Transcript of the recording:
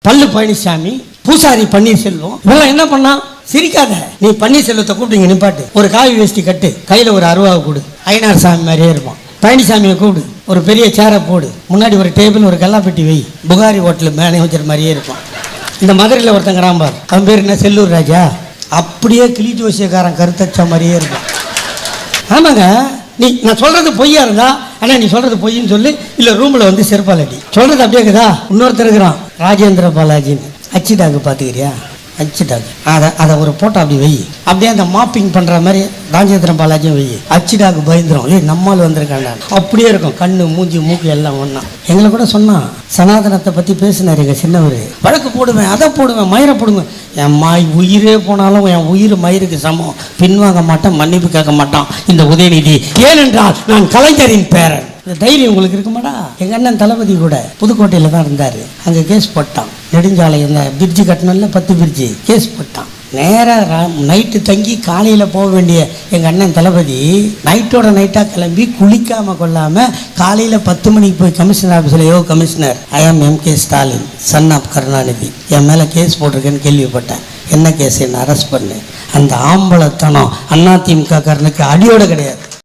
பல்லு பழனிசாமி, பூசாரி பன்னீர்செல்வம், இவெல்லாம் என்ன பண்ணா? சிரிக்காத, நீ பன்னீர்செல்வத்தை கூப்பிட்டு நிப்பாட்டு, ஒரு காவி வேஷ்டி கட்டு, கையில ஒரு அருவாவை கொடு, ஐநார் சாமி மாதிரியே இருப்பான். பழனிசாமியை கூப்பிடு, ஒரு பெரிய சேரை போடு, முன்னாடி ஒரு டேபிள், ஒரு கல்லாப்பெட்டி வை, புகாரி ஹோட்டல் மேனேஜர் மாதிரியே இருப்பான். இந்த மதுரையில் ஒருத்தன் கிராம்பார், அவன் பேர் என்ன, செல்லூர் ராஜா, அப்படியே கிளி ஜோசியக்காரன் கருத்தச்ச மாதிரியே இருக்கும். ஆமாங்க, நான் சொல்றது பொய்யா இருந்தா ஆனா நீ சொல்றது பொய்ன்னு சொல்லி இல்ல ரூம்ல வந்து செருப்பால் அடி. சொல்றது அப்படியே இருக்குதா? இன்னொருத்தர் இருக்கிறான், ராஜேந்திர பாலாஜின்னு, அச்சிடாக்கு பாத்துக்கிறியா? அச்சிடாக்கு அதை ஒரு போட்டோ அப்படி வை, அப்படியே அந்த மாப்பிங் பண்ற மாதிரி ராஜேந்திர பாலாஜியும் வை, அச்சிடாக்கு பயந்துரும், நம்மால் வந்திருக்காண்டா, அப்படியே இருக்கும், கண்ணு மூஞ்சி மூக்கு எல்லாம் ஒண்ணா. எங்களை கூட சொன்னா, சனாதனத்தை பத்தி பேசினாரு எங்க சின்னவர், வழக்கு போடுவேன், அதை போடுவேன், மயிரை போடுவேன். என் உயிரே போனாலும் என் உயிர் மயிருக்கு சமம், பின்வாங்க மாட்டான், மன்னிப்பு கேட்க மாட்டான் இந்த உதயநிதி. ஏனென்றால் நான் கலைஞரின் பேரன். இந்த தைரியம் உங்களுக்கு இருக்குமாடா? எங்க அண்ணன் தளபதி கூட புதுக்கோட்டையில தான் இருந்தாரு, அங்க கேஸ் போட்டான். நெடுஞ்சாலை இந்த பிரிட்ஜு கட்டணும்ல, 10 பிரிட்ஜு, கேஸ் போட்டான். நேராக நைட்டு தங்கி காலையில் போக வேண்டிய எங்கள் அண்ணன் தளபதி நைட்டோட நைட்டாக கிளம்பி குளிக்காமல் கொள்ளாமல் காலையில் 10 மணிக்கு போய் கமிஷனர் ஆஃபீஸில், யோ commissioner, I am MK Stalin, son of Karunanidhi, என் மேலே கேஸ் போட்டிருக்கேன்னு கேள்விப்பட்டேன், என்ன கேஸ், என்ன அரெஸ்ட் பண்ணு. அந்த ஆம்பளத்தனம் அதிமுக காரனுக்கு அடியோடு கிடையாது.